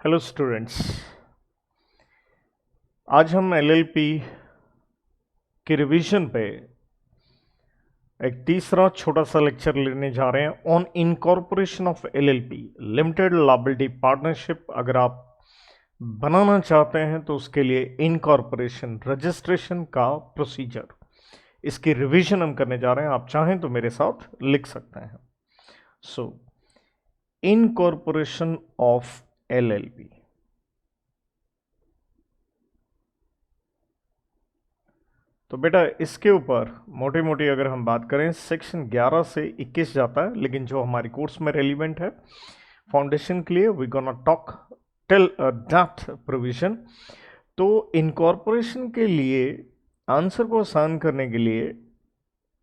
Hello students, आज हम LLP के रिवीजन पे एक तीसरा छोटा सा लेक्चर लेने जा रहे हैं on incorporation of LLP limited liability partnership. अगर आप बनाना चाहते हैं तो उसके लिए इनकॉर्पोरेशन रजिस्ट्रेशन का प्रोसीजर, इसकी रिवीजन हम करने जा रहे हैं। आप चाहें तो मेरे साथ लिख सकते हैं। सो इनकॉर्पोरेशन ऑफ एलएलपी, तो बेटा इसके ऊपर मोटी मोटी अगर हम बात करें सेक्शन 11 से 21 जाता है, लेकिन जो हमारी कोर्स में रेलिवेंट है फाउंडेशन के लिए we gonna talk till that provision. तो इनकॉर्पोरेशन के लिए आंसर को आसान करने के लिए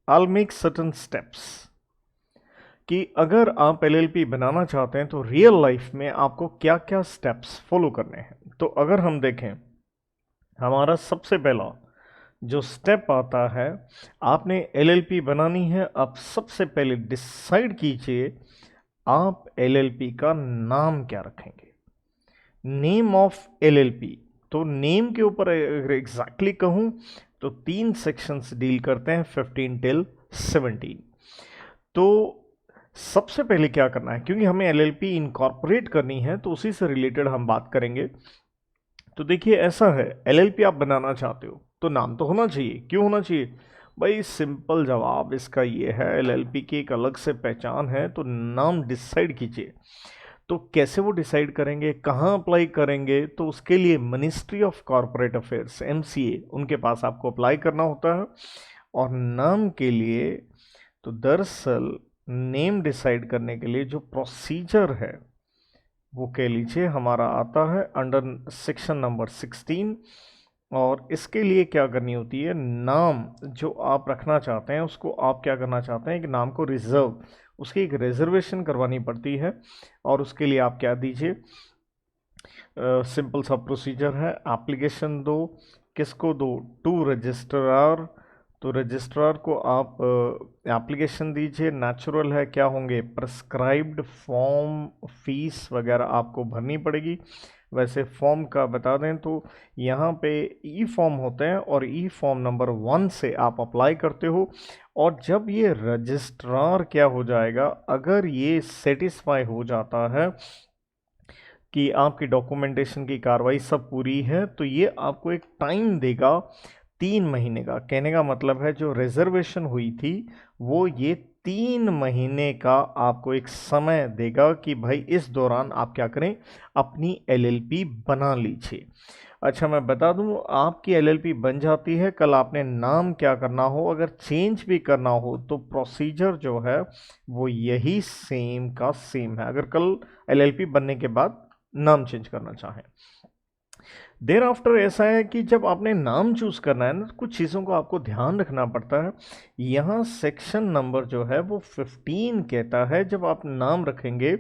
आई मेक सर्टन स्टेप्स कि अगर आप एलएलपी बनाना चाहते हैं तो रियल लाइफ में आपको क्या क्या स्टेप्स फॉलो करने हैं। तो अगर हम देखें, हमारा सबसे पहला जो स्टेप आता है, आपने एलएलपी बनानी है। आप सबसे पहले डिसाइड कीजिए आप एलएलपी का नाम क्या रखेंगे। नेम ऑफ एलएलपी, तो नेम के ऊपर अगर एग्जैक्टली कहूं तो 3 सेक्शंस डील करते हैं 15 till 17। तो सबसे पहले क्या करना है, क्योंकि हमें एलएलपी इनकॉर्पोरेट करनी है तो उसी से रिलेटेड हम बात करेंगे। तो देखिए ऐसा है, एलएलपी आप बनाना चाहते हो तो नाम तो होना चाहिए। क्यों होना चाहिए भाई? सिंपल जवाब इसका ये है, एलएलपी की एक अलग से पहचान है, तो नाम डिसाइड कीजिए। तो कैसे वो डिसाइड करेंगे, कहाँ अप्लाई करेंगे? तो उसके लिए ministry of corporate affairs MCA, उनके पास आपको अप्लाई करना होता है। और नाम के लिए तो दरअसल नेम डिसाइड करने के लिए जो प्रोसीजर है वो कह लीजिए हमारा आता है अंडर सेक्शन नंबर 16। और इसके लिए क्या करनी होती है, नाम जो आप रखना चाहते हैं उसको आप क्या करना चाहते हैं कि नाम को रिजर्व, उसकी एक रिजर्वेशन करवानी पड़ती है। और उसके लिए आप क्या दीजिए, सिंपल सा प्रोसीजर है, एप्लीकेशन दो। किसको दो? To registrar. तो रजिस्ट्रार को आप एप्लीकेशन दीजिए। नेचुरल है, क्या होंगे? प्रेस्क्राइब्ड फॉर्म, फीस वगैरह आपको भरनी पड़ेगी। वैसे फॉर्म का बता दें तो यहाँ पे ई फॉर्म होते हैं और ई फॉर्म नंबर 1 से आप अप्लाई करते हो। और जब ये रजिस्ट्रार क्या हो जाएगा, अगर ये सेटिस्फाई हो जाता है कि आपकी डॉक्यूमेंटेशन की कार्रवाई सब पूरी है, तो ये आपको एक टाइम देगा 3 महीने का। कहने का मतलब है जो रिजर्वेशन हुई थी वो ये 3 महीने का आपको एक समय देगा कि भाई इस दौरान आप क्या करें, अपनी एलएलपी बना लीजिए। अच्छा मैं बता दूं, आपकी एलएलपी बन जाती है, कल आपने नाम क्या करना हो, अगर चेंज भी करना हो तो प्रोसीजर जो है वो यही सेम का सेम है, अगर कल एलएलपी बनने के बाद नाम चेंज करना चाहें। देर आफ्टर ऐसा है कि जब आपने नाम चूज करना है ना, तो कुछ चीज़ों को आपको ध्यान रखना पड़ता है। यहाँ सेक्शन नंबर जो है वो 15 कहता है जब आप नाम रखेंगे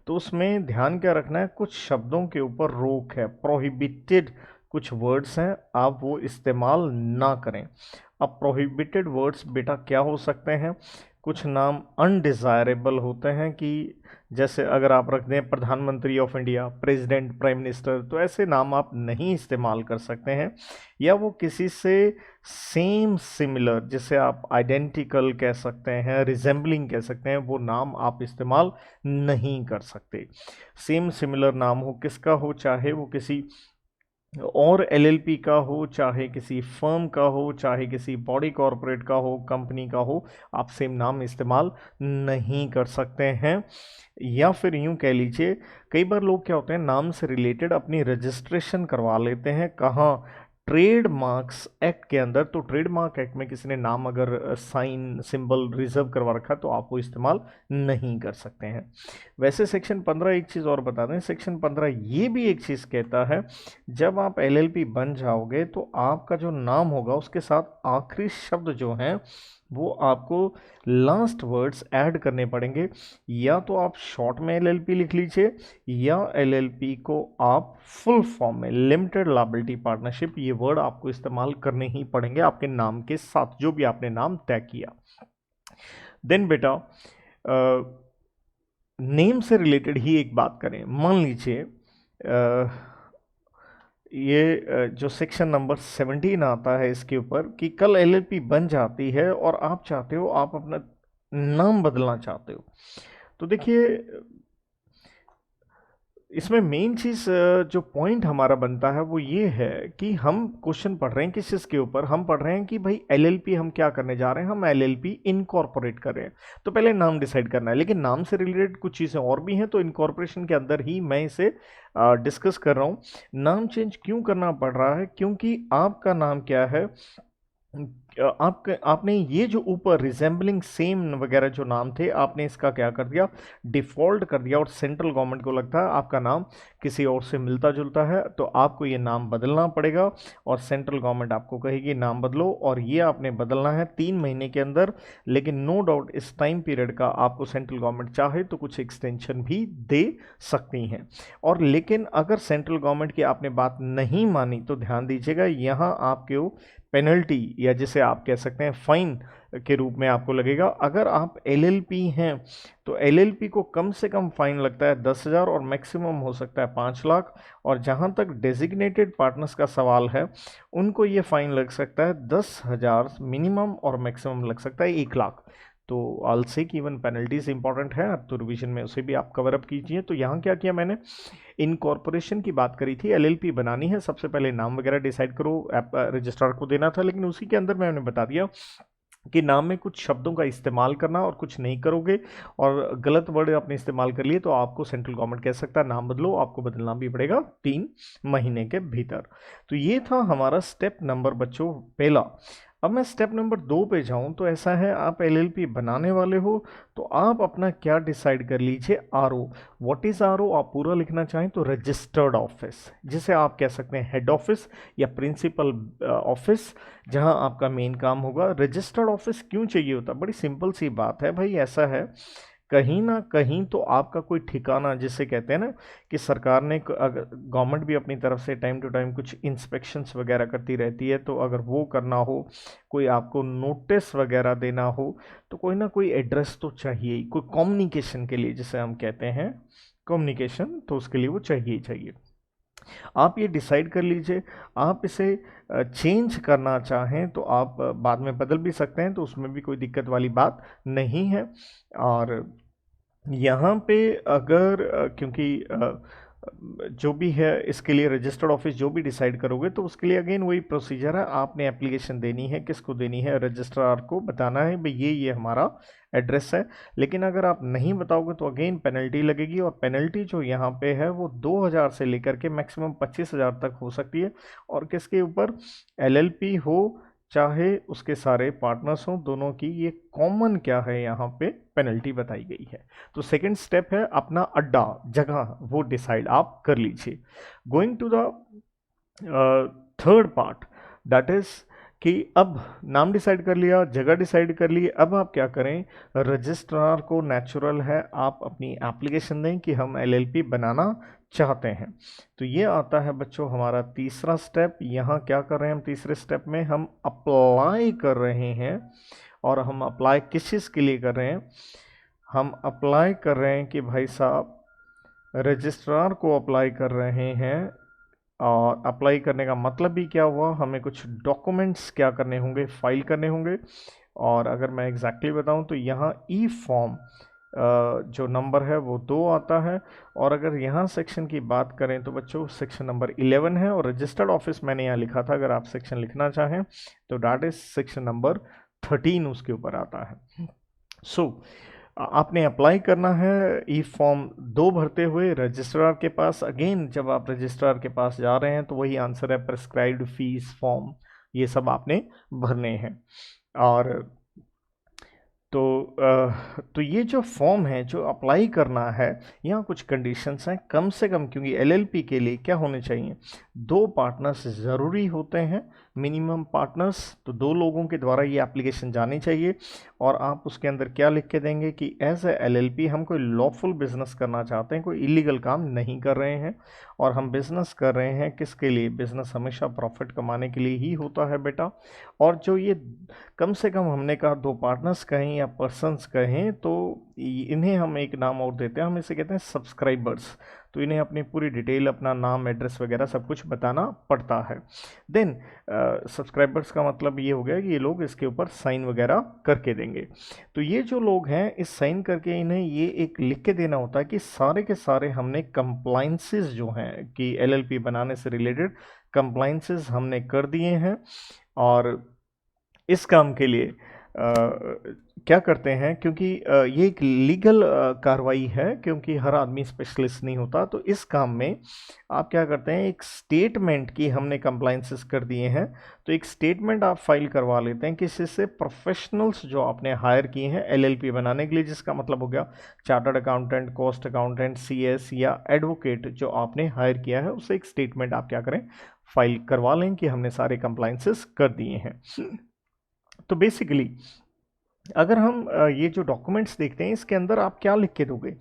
तो उसमें ध्यान क्या रखना है, कुछ शब्दों के ऊपर रोक है, प्रोहिबिटेड कुछ वर्ड्स हैं, आप वो इस्तेमाल ना करें। अब प्रोहिबिटेड वर्ड्स बेटा क्या हो सकते हैं? कुछ नाम अनडिज़ायरेबल होते हैं, कि जैसे अगर आप रख दें प्रधानमंत्री of India, president, prime minister, तो ऐसे नाम आप नहीं इस्तेमाल कर सकते हैं। या वो किसी से सेम सिमिलर, जिसे आप आइडेंटिकल कह सकते हैं, रिजेंबलिंग कह सकते हैं, वो नाम आप इस्तेमाल नहीं कर सकते। सेम सिमिलर नाम हो, किसका हो, चाहे वो किसी और एलएलपी का हो, चाहे किसी फर्म का हो, चाहे किसी बॉडी कॉरपोरेट का हो, कंपनी का हो, आप सेम नाम इस्तेमाल नहीं कर सकते हैं। या फिर यूं कह लीजिए, कई बार लोग क्या होते हैं, नाम से रिलेटेड अपनी रजिस्ट्रेशन करवा लेते हैं, कहाँ? ट्रेड मार्क्स एक्ट के अंदर। तो ट्रेड मार्क एक्ट में किसी ने नाम अगर साइन सिंबल रिजर्व करवा रखा तो आप वो इस्तेमाल नहीं कर सकते हैं। वैसे सेक्शन 15 एक चीज़ और बता दें, सेक्शन 15 ये भी एक चीज़ कहता है, जब आप एलएलपी बन जाओगे तो आपका जो नाम होगा उसके साथ आखिरी शब्द जो हैं वो आपको लास्ट वर्ड्स ऐड करने पड़ेंगे। या तो आप शॉर्ट में एलएलपी लिख लीजिए, या एलएलपी को आप फुल फॉर्म में लिमिटेड लायबिलिटी पार्टनरशिप, ये वर्ड आपको इस्तेमाल करने ही पड़ेंगे आपके नाम के साथ, जो भी आपने नाम तय किया। देन बेटा नेम से रिलेटेड ही एक बात करें। मान लीजिए ये जो सेक्शन नंबर 17 आता है इसके ऊपर कि कल एलएलपी बन जाती है और आप चाहते हो, आप अपना नाम बदलना चाहते हो। तो देखिए, इसमें मेन चीज़ जो पॉइंट हमारा बनता है वो ये है कि हम क्वेश्चन पढ़ रहे हैं किस चीज़ के ऊपर। हम पढ़ रहे हैं कि भाई एलएलपी हम क्या करने जा रहे हैं, हम एलएलपी इनकॉर्पोरेट कर रहे हैं। तो पहले नाम डिसाइड करना है, लेकिन नाम से रिलेटेड कुछ चीज़ें और भी हैं, तो इनकॉर्पोरेशन के अंदर ही मैं इसे डिस्कस कर रहा हूँ। नाम चेंज क्यों करना पड़ रहा है? क्योंकि आपका नाम क्या है, आपने ये जो ऊपर रिजेंबलिंग सेम वगैरह जो नाम थे, आपने इसका क्या कर दिया, डिफ़ॉल्ट कर दिया। और सेंट्रल गवर्नमेंट को लगता है आपका नाम किसी और से मिलता जुलता है, तो आपको ये नाम बदलना पड़ेगा। और सेंट्रल गवर्नमेंट आपको कहेगी नाम बदलो, और ये आपने बदलना है 3 महीने के अंदर। लेकिन नो डाउट इस टाइम पीरियड का आपको सेंट्रल गवर्नमेंट चाहे तो कुछ एक्सटेंशन भी दे सकती हैं। और लेकिन अगर सेंट्रल गवर्नमेंट की आपने बात नहीं मानी तो ध्यान दीजिएगा, यहाँ आपके पेनल्टी या जिसे आप कह सकते हैं फाइन के रूप में आपको लगेगा। अगर आप एलएलपी हैं तो एलएलपी को कम से कम फाइन लगता है 10,000 और मैक्सिमम हो सकता है 5 लाख। और जहां तक डेजिग्नेटेड पार्टनर्स का सवाल है, उनको ये फाइन लग सकता है 10,000 मिनिमम और मैक्सिमम लग सकता है 1 लाख। तो ऑल से कि इवन पेनल्टीज इंपॉर्टेंट है, तो रिवीजन में उसे भी आप कवर अप कीजिए। तो यहाँ क्या किया मैंने, इनकॉर्पोरेशन की बात करी थी, एलएलपी बनानी है, सबसे पहले नाम वगैरह डिसाइड करो, रजिस्ट्रार को देना था। लेकिन उसी के अंदर मैंने बता दिया कि नाम में कुछ शब्दों का इस्तेमाल करना और कुछ नहीं करोगे, और गलत वर्ड आपने इस्तेमाल कर लिए तो आपको सेंट्रल गवर्नमेंट कह सकता है नाम बदलो, आपको बदलना भी पड़ेगा 3 महीने के भीतर। तो ये था हमारा स्टेप नंबर बच्चों पहला। अब मैं स्टेप नंबर 2 पे जाऊं तो ऐसा है, आप एलएलपी बनाने वाले हो तो आप अपना क्या डिसाइड कर लीजिए, आरओ। What is RO? आप पूरा लिखना चाहें तो रजिस्टर्ड ऑफिस, जिसे आप कह सकते हैं हेड ऑफिस या प्रिंसिपल ऑफिस, जहां आपका मेन काम होगा। रजिस्टर्ड ऑफिस क्यों चाहिए होता? बड़ी सिंपल सी बात है भाई, ऐसा है कहीं ना कहीं तो आपका कोई ठिकाना, जिसे कहते हैं ना कि सरकार ने, गवर्नमेंट भी अपनी तरफ से टाइम टू टाइम कुछ इंस्पेक्शंस वगैरह करती रहती है, तो अगर वो करना हो, कोई आपको नोटिस वगैरह देना हो, तो कोई ना कोई एड्रेस तो चाहिए ही, कोई कम्युनिकेशन के लिए, जिसे हम कहते हैं कम्युनिकेशन, तो उसके लिए वो चाहिए ही चाहिए। आप ये डिसाइड कर लीजिए। आप इसे चेंज करना चाहें तो आप बाद में बदल भी सकते हैं, तो उसमें भी कोई दिक्कत वाली बात नहीं है। और यहाँ पे अगर क्योंकि जो भी है इसके लिए रजिस्टर्ड ऑफिस जो भी डिसाइड करोगे, तो उसके लिए अगेन वही प्रोसीजर है, आपने एप्लीकेशन देनी है, किसको देनी है, रजिस्ट्रार को बताना है भाई ये हमारा एड्रेस है। लेकिन अगर आप नहीं बताओगे तो अगेन पेनल्टी लगेगी, और पेनल्टी जो यहाँ पे है वो 2,000 से लेकर के मैक्सिमम 25,000 तक हो सकती है। और किसके ऊपर? एलएलपी हो चाहे उसके सारे पार्टनर्स हों, दोनों की ये कॉमन क्या है यहाँ पे पेनल्टी बताई गई है। तो सेकंड स्टेप है अपना अड्डा, जगह वो डिसाइड आप कर लीजिए। Going to the third part, that is कि अब नाम डिसाइड कर लिया, जगह डिसाइड कर ली, अब आप क्या करें, रजिस्ट्रार को नेचुरल है आप अपनी एप्लीकेशन दें कि हम एलएलपी बनाना चाहते हैं। तो ये आता है बच्चों हमारा तीसरा स्टेप। यहाँ क्या कर रहे हैं हम तीसरे स्टेप में, हम अप्लाई कर रहे हैं। और हम अप्लाई किस चीज़ के लिए कर रहे हैं? हम अप्लाई कर रहे हैं कि भाई साहब रजिस्ट्रार को अप्लाई कर रहे हैं। और अप्लाई करने का मतलब भी क्या हुआ, हमें कुछ डॉक्यूमेंट्स क्या करने होंगे, फाइल करने होंगे। और अगर मैं एग्जैक्टली बताऊं तो यहाँ ई फॉर्म जो नंबर है वो 2 आता है। और अगर यहाँ सेक्शन की बात करें तो बच्चों सेक्शन नंबर 11 है, और रजिस्टर्ड ऑफिस मैंने यहाँ लिखा था, अगर आप सेक्शन लिखना चाहें तो डैट इज सेक्शन नंबर 13 उसके ऊपर आता है। सो आपने अप्लाई करना है, ई फॉर्म 2 भरते हुए रजिस्ट्रार के पास। अगेन जब आप रजिस्ट्रार के पास जा रहे हैं तो वही आंसर है, प्रिस्क्राइब्ड फीस फॉर्म, ये सब आपने भरने हैं। और तो ये जो फॉर्म है जो अप्लाई करना है, यहाँ कुछ कंडीशंस हैं कम से कम, क्योंकि एलएलपी के लिए क्या होने चाहिए, 2 पार्टनर्स ज़रूरी होते हैं, मिनिमम पार्टनर्स। तो 2 लोगों के द्वारा ये एप्लीकेशन जानी चाहिए। और आप उसके अंदर क्या लिख के देंगे कि एज ए एलएलपी हम कोई लॉफुल बिजनेस करना चाहते हैं, कोई इलीगल काम नहीं कर रहे हैं। और हम बिजनेस कर रहे हैं किसके लिए? बिजनेस हमेशा प्रॉफिट कमाने के लिए ही होता है बेटा। और जो ये कम से कम हमने कहा 2 पार्टनर्स कहें या पर्सन्स कहें, तो इन्हें हम एक नाम और देते हैं, हम इसे कहते हैं सब्सक्राइबर्स। तो इन्हें अपनी पूरी डिटेल, अपना नाम, एड्रेस वगैरह सब कुछ बताना पड़ता है। देन सब्सक्राइबर्स का मतलब ये हो गया कि ये लोग इसके ऊपर साइन वगैरह करके देंगे। तो ये जो लोग हैं इस साइन करके इन्हें ये एक लिख के देना होता है कि सारे के सारे हमने कंप्लाइंसेस जो हैं कि एलएलपी बनाने से रिलेटेड कंप्लाइंसेस हमने कर दिए हैं। और इस काम के लिए क्या करते हैं, क्योंकि ये एक लीगल कार्रवाई है, क्योंकि हर आदमी स्पेशलिस्ट नहीं होता, तो इस काम में आप क्या करते हैं, एक स्टेटमेंट की हमने कंप्लाइंसेस कर दिए हैं, तो एक स्टेटमेंट आप फाइल करवा लेते हैं किसी से, प्रोफेशनल्स जो आपने हायर किए हैं एलएलपी बनाने के लिए, जिसका मतलब हो गया chartered accountant, cost accountant, CS या एडवोकेट जो आपने हायर किया है, उससे एक स्टेटमेंट आप क्या करें, फाइल करवा लें कि हमने सारे कंप्लाइंसेस कर दिए हैं। तो बेसिकली अगर हम ये जो डॉक्यूमेंट्स देखते हैं इसके अंदर आप क्या लिख के दोगे,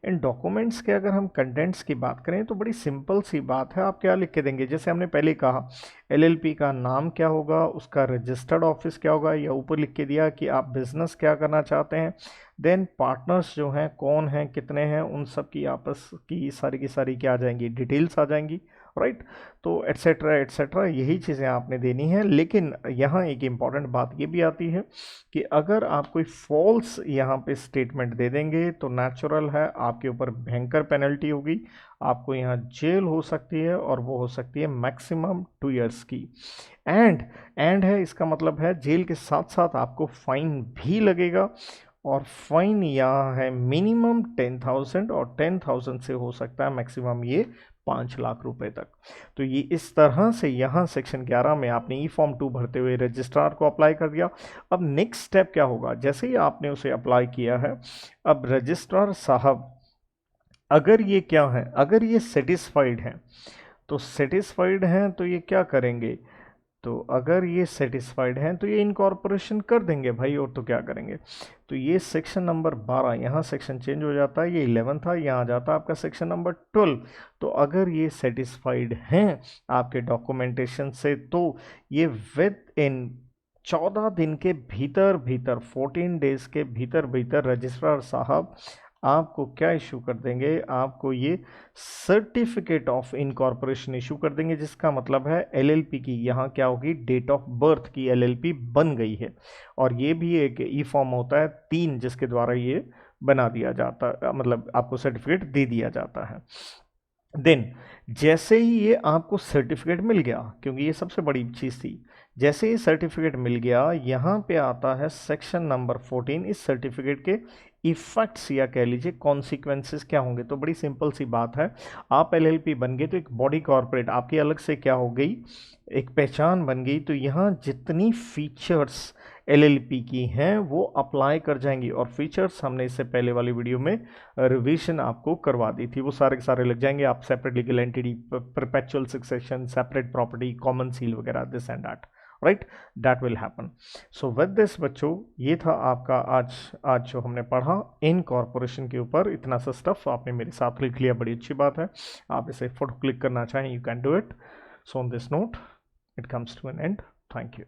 इन डॉक्यूमेंट्स के अगर हम कंटेंट्स की बात करें तो बड़ी सिंपल सी बात है, आप क्या लिख के देंगे, जैसे हमने पहले कहा एलएलपी का नाम क्या होगा, उसका रजिस्टर्ड ऑफिस क्या होगा, या ऊपर लिख के दिया कि आप बिजनेस क्या करना चाहते हैं, देन पार्टनर्स जो हैं कौन हैं, कितने हैं, उन सब की आपस की सारी क्या आ जाएंगी, डिटेल्स आ जाएंगी, राइट। तो एट्सेट्रा एट्सेट्रा यही चीज़ें आपने देनी है। लेकिन यहाँ एक इम्पॉर्टेंट बात ये भी आती है कि अगर आप कोई फॉल्स यहाँ पे स्टेटमेंट दे देंगे तो नेचुरल है आपके ऊपर भयंकर पेनल्टी होगी, आपको यहाँ जेल हो सकती है, और वो हो सकती है मैक्सिमम 2 इयर्स की। एंड है, इसका मतलब है जेल के साथ साथ आपको फाइन भी लगेगा, और फाइन यहाँ है मिनिमम 10,000 और 10,000 से हो सकता है मैक्सिमम ये 5 लाख रुपए तक। तो ये इस तरह से यहाँ सेक्शन 11 में आपने ई फॉर्म 2 भरते हुए रजिस्ट्रार को अप्लाई कर दिया। अब नेक्स्ट स्टेप क्या होगा, जैसे ही आपने उसे अप्लाई किया है, अब रजिस्ट्रार साहब अगर ये क्या है, अगर ये सेटिस्फाइड हैं, तो सेटिस्फाइड हैं तो ये क्या करेंगे, तो अगर ये सेटिस्फाइड हैं तो ये इनकॉर्पोरेशन कर देंगे भाई, और तो क्या करेंगे। तो ये सेक्शन नंबर 12, यहाँ सेक्शन चेंज हो जाता है, ये 11 था, यहाँ आ जाता है आपका सेक्शन नंबर 12। तो अगर ये सेटिस्फाइड हैं आपके डॉक्यूमेंटेशन से, तो ये विद इन 14 दिन के भीतर भीतर, 14 डेज के भीतर भीतर रजिस्ट्रार साहब आपको क्या इशू कर देंगे, आपको ये सर्टिफिकेट ऑफ इनकॉर्पोरेशन इशू कर देंगे, जिसका मतलब है एलएलपी की यहाँ क्या होगी, डेट ऑफ बर्थ की एलएलपी बन गई है। और ये भी एक ई फॉर्म होता है 3 जिसके द्वारा ये बना दिया जाता, मतलब आपको सर्टिफिकेट दे दिया जाता है। देन जैसे ही ये आपको सर्टिफिकेट मिल गया, क्योंकि ये सबसे बड़ी चीज़ थी, जैसे ही सर्टिफिकेट मिल गया, यहाँ पे आता है सेक्शन नंबर 14, इस सर्टिफिकेट के इफेक्ट्स या कह लीजिए कॉन्सिक्वेंसेस क्या होंगे। तो बड़ी सिंपल सी बात है, आप एलएलपी बन गए तो एक बॉडी कॉर्पोरेट आपकी अलग से क्या हो गई, एक पहचान बन गई, तो यहाँ जितनी फीचर्स एलएलपी की हैं वो अप्लाई कर जाएंगी। और फीचर्स हमने इससे पहले वाली वीडियो में रिवीजन आपको करवा दी थी, वो सारे के सारे लग जाएंगे, आप separate legal entity, perpetual succession, separate property, common seal वगैरह, this and that, right, that will happen. So with this बच्चों, ये था आपका आज जो हमने पढ़ा इनकॉर्पोरेशन के ऊपर। इतना सा स्टफ आपने मेरे साथ लिख लिया, बड़ी अच्छी बात है। आप इसे फोटो क्लिक करना चाहें, you can do it. So on this note it comes to an end. Thank you.